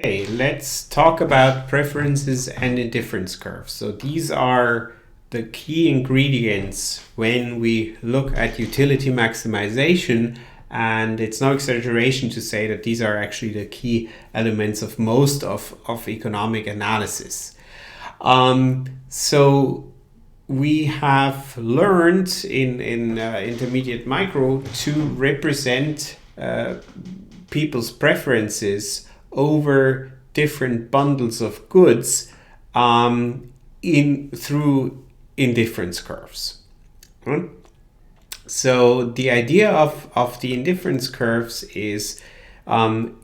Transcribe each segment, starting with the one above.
Okay, let's talk about preferences and indifference curves. So these are the key ingredients when we look at utility maximization, and it's no exaggeration to say that these are actually the key elements of most of economic analysis. So we have learned in intermediate micro to represent people's preferences over different bundles of goods through indifference curves. So the idea of the indifference curves is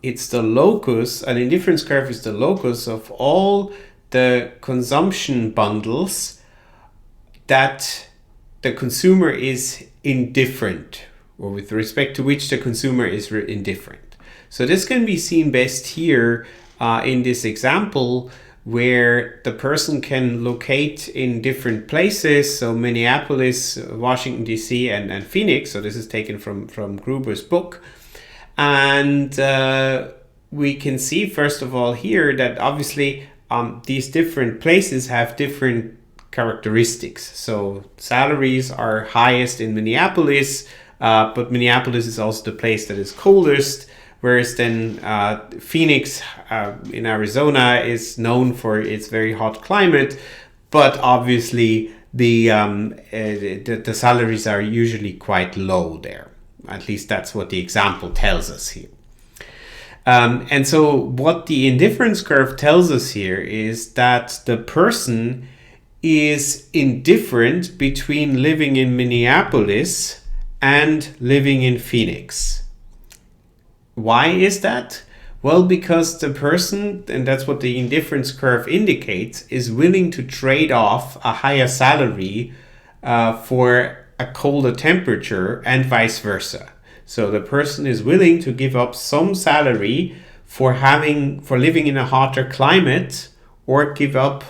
it's the locus. An indifference curve is the locus of all the consumption bundles that the consumer is indifferent, or with respect to which the consumer is indifferent. So this can be seen best here in this example, where the person can locate in different places. So Minneapolis, Washington, D.C. and Phoenix. So this is taken from Gruber's book. And we can see, first of all, here that obviously these different places have different characteristics. So salaries are highest in Minneapolis, but Minneapolis is also the place that is coldest. Whereas then Phoenix in Arizona is known for its very hot climate, but obviously the salaries are usually quite low there. At least that's what the example tells us here. And so what the indifference curve tells us here is that the person is indifferent between living in Minneapolis and living in Phoenix. Why is that? Well, because the person, and that's what the indifference curve indicates, is willing to trade off a higher salary for a colder temperature and vice versa. So the person is willing to give up some salary for living in a hotter climate, or give up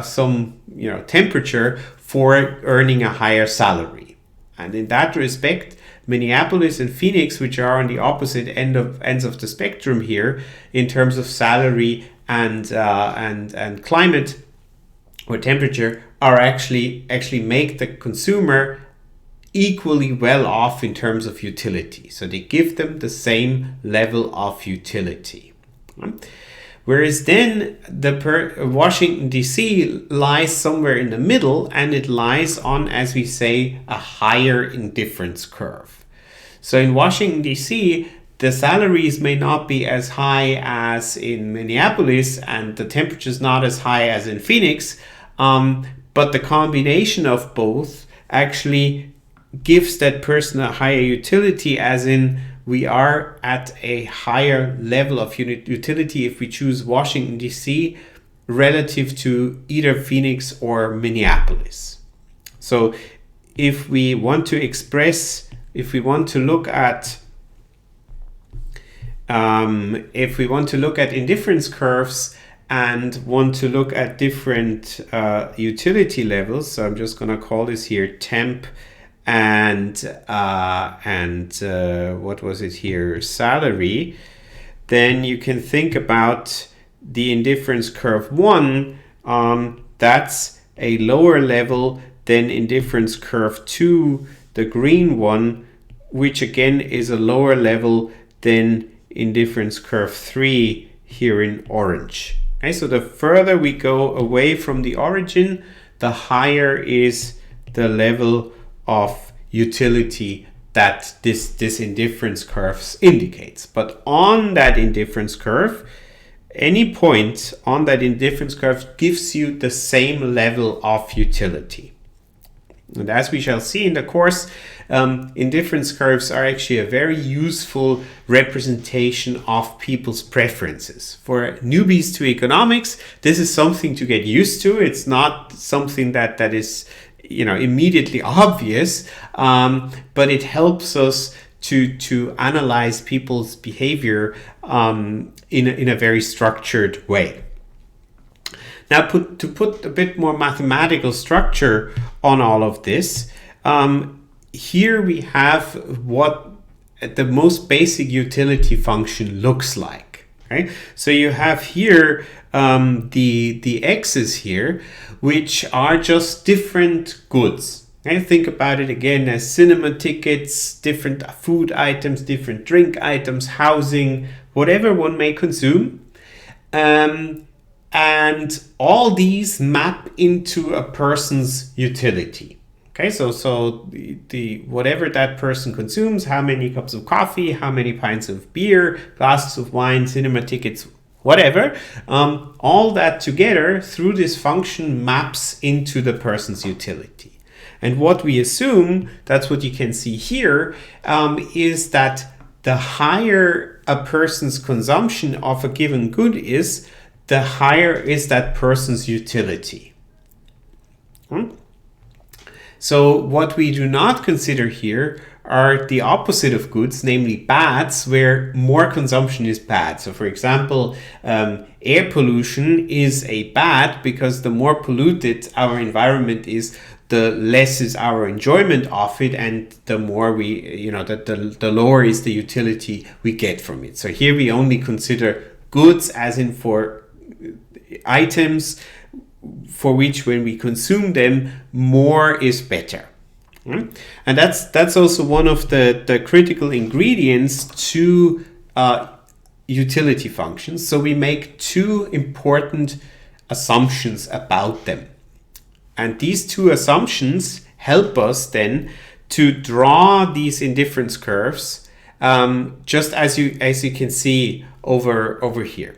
some temperature for earning a higher salary. And in that respect, Minneapolis and Phoenix, which are on the opposite ends of the spectrum here in terms of salary and climate or temperature, are actually make the consumer equally well off in terms of utility. So they give them the same level of utility. Whereas then Washington, D.C. lies somewhere in the middle, and it lies on, as we say, a higher indifference curve. So in Washington, D.C., the salaries may not be as high as in Minneapolis, and the temperature's not as high as in Phoenix, but the combination of both actually gives that person a higher utility, as in we are at a higher level of utility if we choose Washington, D.C. relative to either Phoenix or Minneapolis. So if we want to look at indifference curves and want to look at different utility levels, so I'm just going to call this here temp and what was it here, salary, then you can think about the indifference curve 1. That's a lower level than indifference curve 2, the green one, which again is a lower level than indifference curve 3 here in orange. Okay, so the further we go away from the origin, the higher is the level of utility that this indifference curve indicates. But on that indifference curve, any point on that indifference curve gives you the same level of utility. And as we shall see in the course, indifference curves are actually a very useful representation of people's preferences. For newbies to economics, this is something to get used to. It's not something that is immediately obvious, but it helps us to analyze people's behavior in a very structured way. Now, to put a bit more mathematical structure on all of this, here we have what the most basic utility function looks like. Right? So you have here the X's here, which are just different goods. Okay? Think about it again as cinema tickets, different food items, different drink items, housing, whatever one may consume. And all these map into a person's utility. Okay, so the whatever that person consumes, how many cups of coffee, how many pints of beer, glasses of wine, cinema tickets, whatever, all that together through this function maps into the person's utility. And what we assume, that's what you can see here, is that the higher a person's consumption of a given good is, the higher is that person's utility. So what we do not consider here are the opposite of goods, namely bads, where more consumption is bad. So for example, air pollution is a bad because the more polluted our environment is, the less is our enjoyment of it, and the more we, the lower is the utility we get from it. So here we only consider goods as in for items for which when we consume them, more is better. And that's also one of the critical ingredients to utility functions. So we make two important assumptions about them. And these two assumptions help us then to draw these indifference curves, just as you can see over here.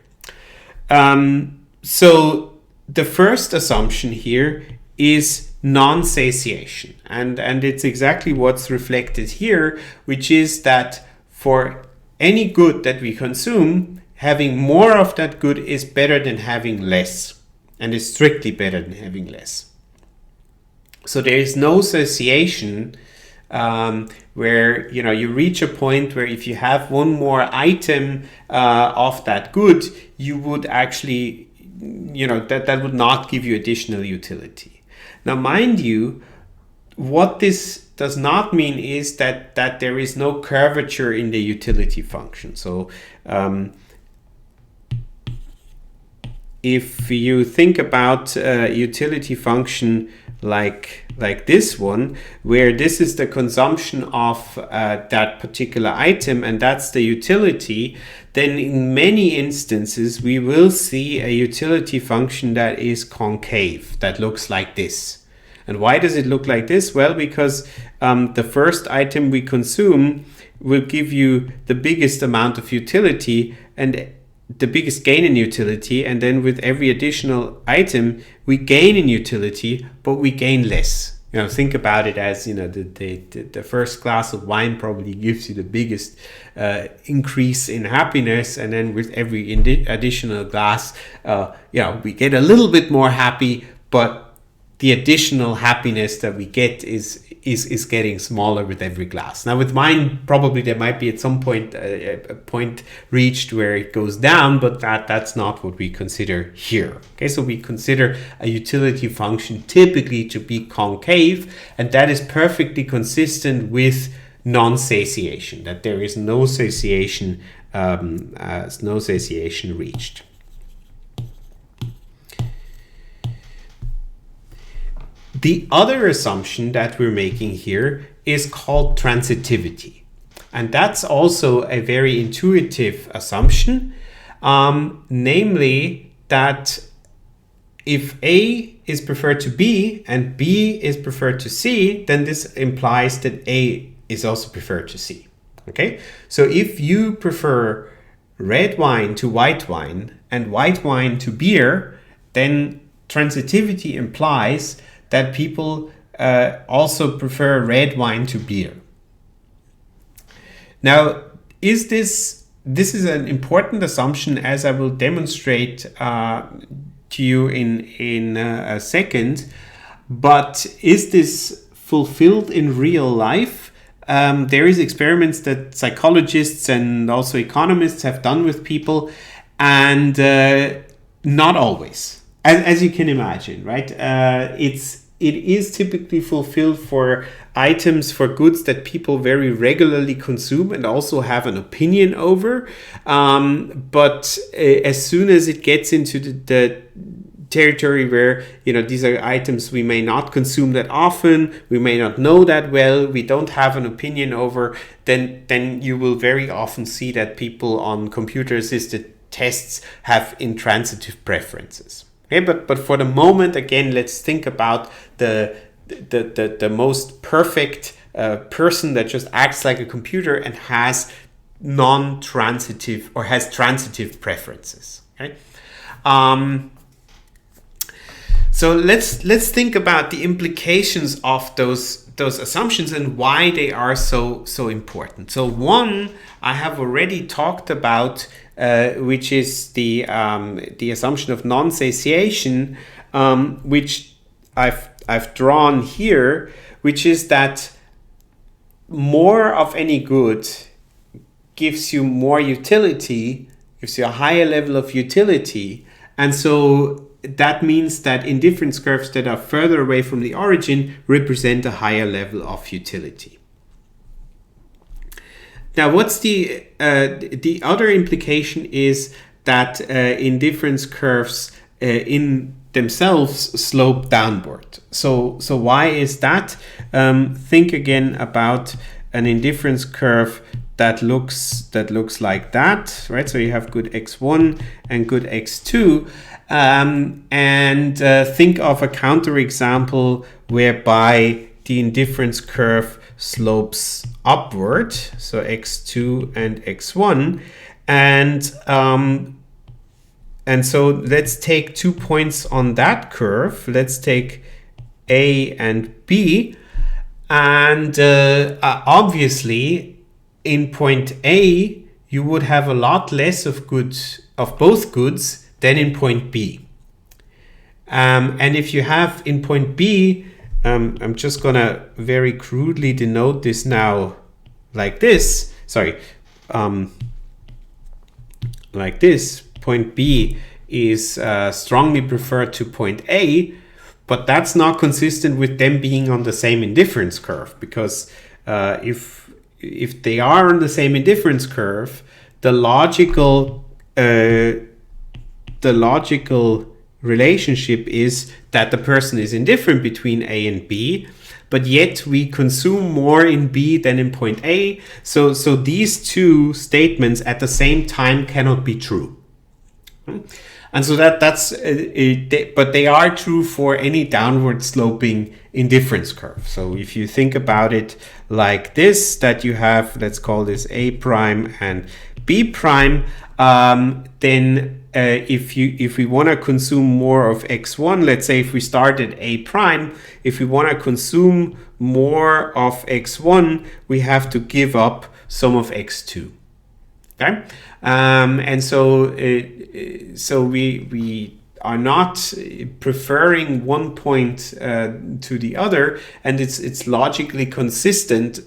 So the first assumption here is non-satiation, and it's exactly what's reflected here, which is that for any good that we consume, having more of that good is better than having less, and is strictly better than having less. So there is no satiation where you reach a point where if you have one more item of that good, you would actually that would not give you additional utility. Now, mind you, what this does not mean is that there is no curvature in the utility function. So if you think about a utility function like this one, where this is the consumption of that particular item and that's the utility, then in many instances we will see a utility function that is concave, that looks like this. And why does it look like this? Well, because the first item we consume will give you the biggest amount of utility and the biggest gain in utility, and then with every additional item we gain in utility, but we gain less. Think about it as the first glass of wine probably gives you the biggest increase in happiness, and then with every additional glass we get a little bit more happy, but the additional happiness that we get is getting smaller with every glass. Now with wine, probably there might be at some point a point reached where it goes down, but that's not what we consider here. Okay, so we consider a utility function typically to be concave, and that is perfectly consistent with non-satiation, that there is no satiation reached. The other assumption that we're making here is called transitivity. And that's also a very intuitive assumption, namely that if A is preferred to B and B is preferred to C, then this implies that A is also preferred to C. Okay, so if you prefer red wine to white wine and white wine to beer, then transitivity implies that people also prefer red wine to beer. Now, this is an important assumption, as I will demonstrate to you in a second. But is this fulfilled in real life? There is experiments that psychologists and also economists have done with people, and not always, as you can imagine, right? It is typically fulfilled for items for goods that people very regularly consume and also have an opinion over. But as soon as it gets into the territory where, you know, these are items we may not consume that often, we may not know that well, we don't have an opinion over, then you will very often see that people on computer assisted tests have intransitive preferences. Okay, but for the moment, again, let's think about the most perfect person that just acts like a computer and has non-transitive or has transitive preferences. Okay. So let's think about the implications of those assumptions and why they are so important. So one I have already talked about, which is the assumption of non-satiation, which I've drawn here, which is that more of any good gives you more utility, gives you a higher level of utility, and so that means that indifference curves that are further away from the origin represent a higher level of utility. Now, what's the other implication is that indifference curves in themselves slope downward. So why is that? Think again about an indifference curve that looks like that, right? So you have good x1 and good x2. And think of a counterexample whereby the indifference curve slopes upward, so x2 and x1, and so let's take 2 points on that curve. Let's take A and B, and obviously in point A you would have a lot less of both goods than in point B. And if you have in point B, I'm just gonna very crudely denote this now like this. Like this. Point B is strongly preferred to point A, but that's not consistent with them being on the same indifference curve, because if they are on the same indifference curve, the logical relationship is that the person is indifferent between A and B, but yet we consume more in B than in point A. So these two statements at the same time cannot be true. And so but they are true for any downward sloping indifference curve. So if you think about it like this, that you have, let's call this A prime and B prime, then if we want to consume more of x1, let's say if we start at A prime, if we want to consume more of x1, we have to give up some of x2. Okay, and so we are not preferring one point to the other, and it's logically consistent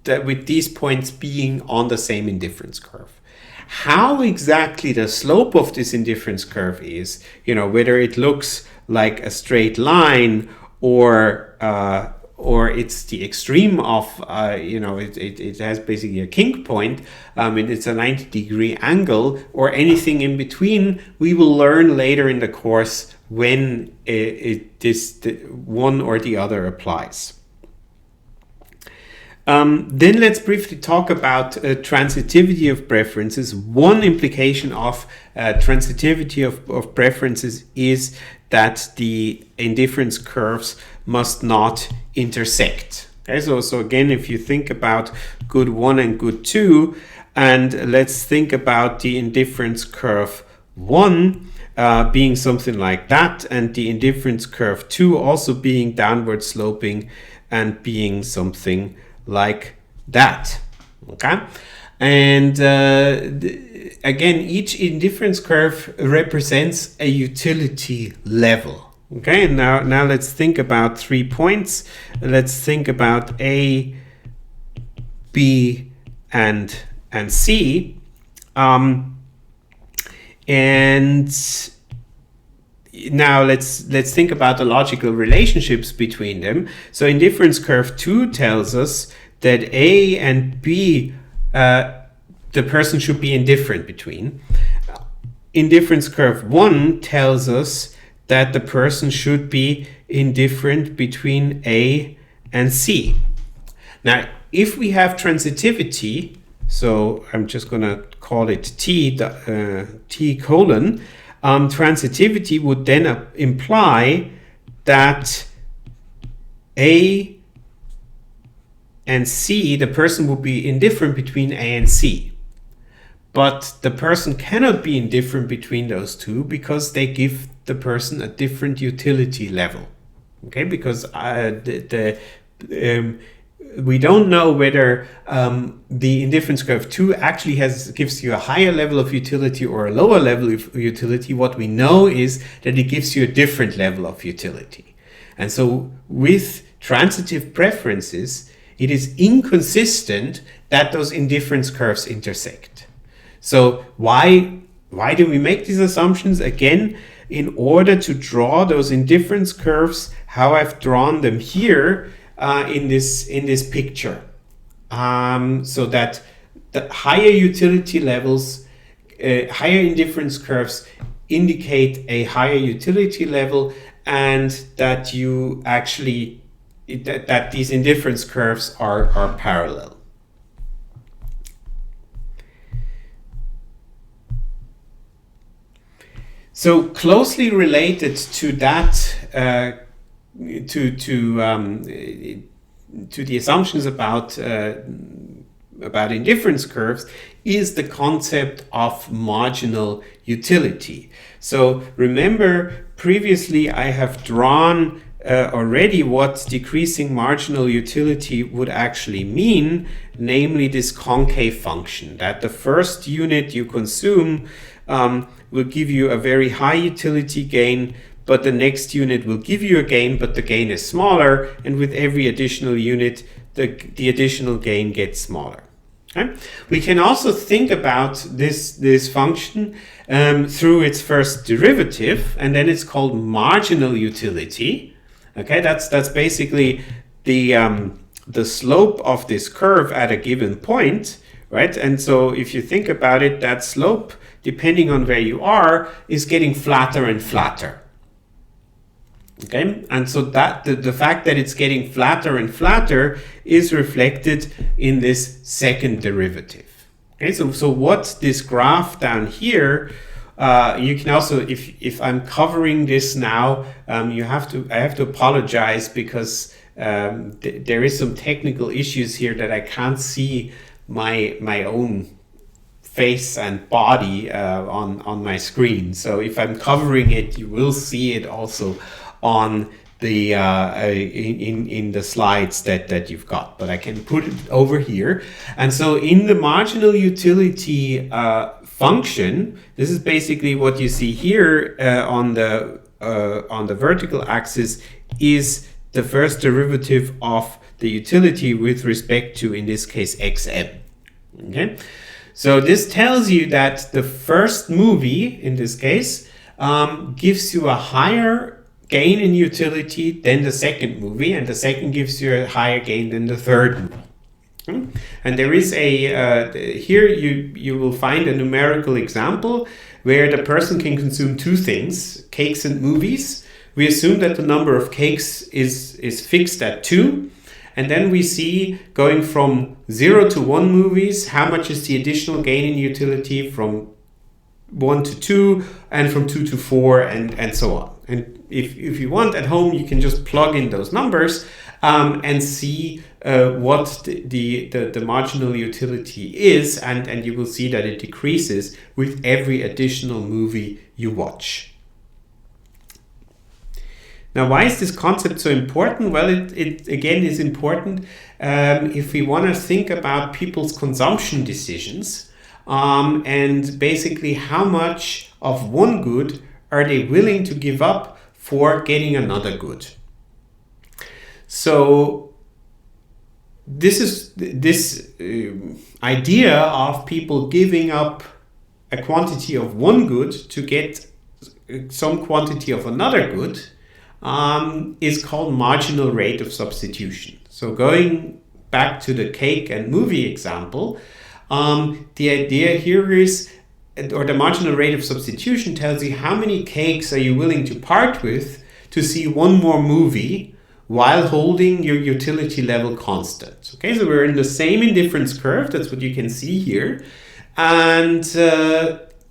that with these points being on the same indifference curve. How exactly the slope of this indifference curve is, whether it looks like a straight line or it's the extreme of, it has basically a kink point, it's a 90-degree angle, or anything in between, we will learn later in the course when this one or the other applies. Then let's briefly talk about transitivity of preferences. One implication of transitivity of preferences is that the indifference curves must not intersect. Okay, so again, if you think about good 1 and good 2, and let's think about the indifference curve 1 being something like that, and the indifference curve 2 also being downward sloping and being something like that. Okay, and again, each indifference curve represents a utility level. Okay, now let's think about 3 points. Let's think about A, B, and C, and now let's think about the logical relationships between them. So indifference curve 2 tells us that A and B, the person should be indifferent between. Indifference curve 1 tells us that the person should be indifferent between A and C. Now, if we have transitivity, so I'm just going to call it T colon, transitivity would then imply that A and C, the person would be indifferent between A and C. But the person cannot be indifferent between those two because they give the person a different utility level. Okay, because we don't know whether the indifference curve 2 actually gives you a higher level of utility or a lower level of utility. What we know is that it gives you a different level of utility. And so with transitive preferences, it is inconsistent that those indifference curves intersect. So why do we make these assumptions? Again, in order to draw those indifference curves, how I've drawn them here in this picture, so that the higher utility levels, higher indifference curves indicate a higher utility level, and that you actually that these indifference curves are parallel. So closely related to that, to the assumptions about indifference curves, is the concept of marginal utility. So remember, previously I have drawn already what decreasing marginal utility would actually mean, namely this concave function, that the first unit you consume will give you a very high utility gain, but the next unit will give you a gain, but the gain is smaller, and with every additional unit, the additional gain gets smaller. Okay? We can also think about this function through its first derivative, and then it's called marginal utility. Okay, that's basically the slope of this curve at a given point, right? And so if you think about it, that slope, depending on where you are, is getting flatter and flatter. Okay, and so that the fact that it's getting flatter and flatter is reflected in this second derivative. Okay, so what this graph down here, you can also, if I'm covering this now, I have to apologize because there is some technical issues here that I can't see my own face and body on my screen. So if I'm covering it, you will see it also on the in the slides that you've got, but I can put it over here. And so in the marginal utility function, this is basically what you see here on the vertical axis is the first derivative of the utility with respect to, in this case, xm. Okay, so this tells you that the first movie, in this case, gives you a higher gain in utility than the second movie, and the second gives you a higher gain than the third movie. And there is here you will find a numerical example where the person can consume two things, cakes and movies. We assume that the number of cakes is fixed at 2, and then we see going from 0 to 1 movies, how much is the additional gain in utility from 1 to 2, and from 2 to 4, and so on. And if you want at home, you can just plug in those numbers and see what the marginal utility is, and you will see that it decreases with every additional movie you watch. Now, why is this concept so important? Well, it again is important if we want to think about people's consumption decisions, and basically how much of one good are they willing to give up for getting another good. So this idea of people giving up a quantity of one good to get some quantity of another good is called marginal rate of substitution. So going back to the cake and movie example, the idea here is, or the marginal rate of substitution tells you how many cakes are you willing to part with to see one more movie while holding your utility level constant. Okay, so we're in the same indifference curve. That's what you can see here. And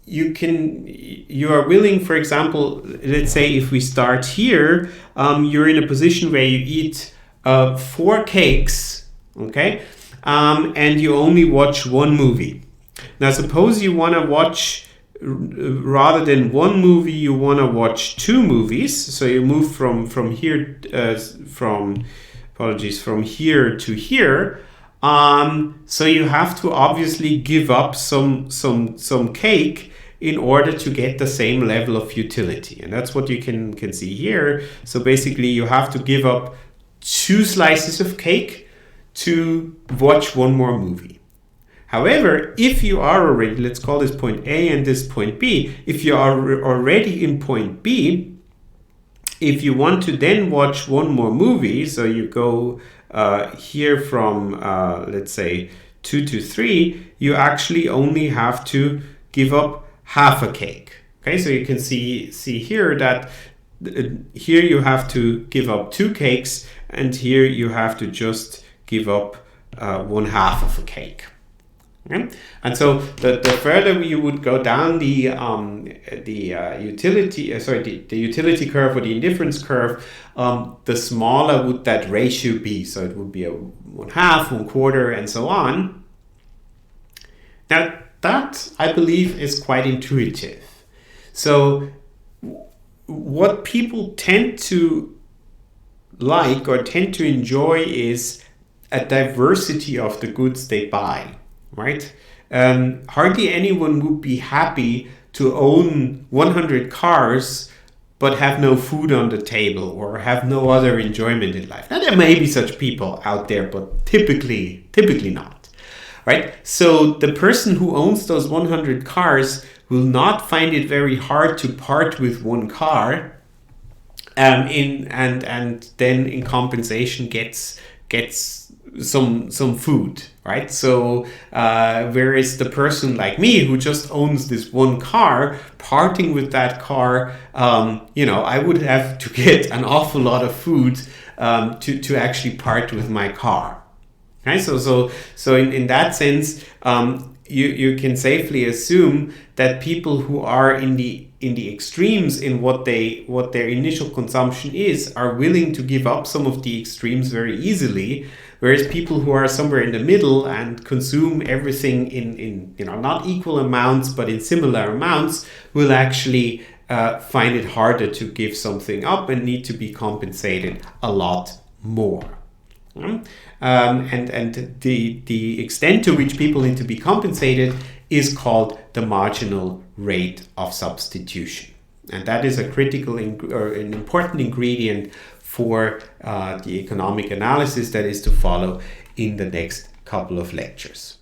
you are willing, for example, let's say if we start here, you're in a position where you eat 4 cakes, okay, and you only watch one movie. Now suppose you want to watch, rather than one movie, you want to watch 2 movies. So you move from here, from here to here. So you have to obviously give up some cake in order to get the same level of utility. And that's what you can see here. So basically you have to give up 2 slices of cake to watch one more movie. However, if you are already, let's call this point A and this point B, if you are already in point B, if you want to then watch one more movie, so you go here from, let's say, 2 to 3, you actually only have to give up half a cake. Okay, so you can see here that here you have to give up 2 cakes, and here you have to just give up 1/2 of a cake. Okay? And so the further you would go down the utility curve or the indifference curve, the smaller would that ratio be. So it would be a 1/2, 1/4, and so on. Now that, I believe, is quite intuitive. So what people tend to like or tend to enjoy is a diversity of the goods they buy. Right? Hardly anyone would be happy to own 100 cars but have no food on the table or have no other enjoyment in life. Now, there may be such people out there, but typically not. Right? So the person who owns those 100 cars will not find it very hard to part with one car, and then in compensation gets some food, right? So whereas the person like me who just owns this one car, parting with that car, I would have to get an awful lot of food to actually part with my car. Okay, so in that sense, you can safely assume that people who are in the extremes in what their initial consumption is are willing to give up some of the extremes very easily, whereas people who are somewhere in the middle and consume everything in not equal amounts but in similar amounts will actually find it harder to give something up and need to be compensated a lot more. And the extent to which people need to be compensated is called the marginal rate of substitution. And that is a critical or an important ingredient for the economic analysis that is to follow in the next couple of lectures.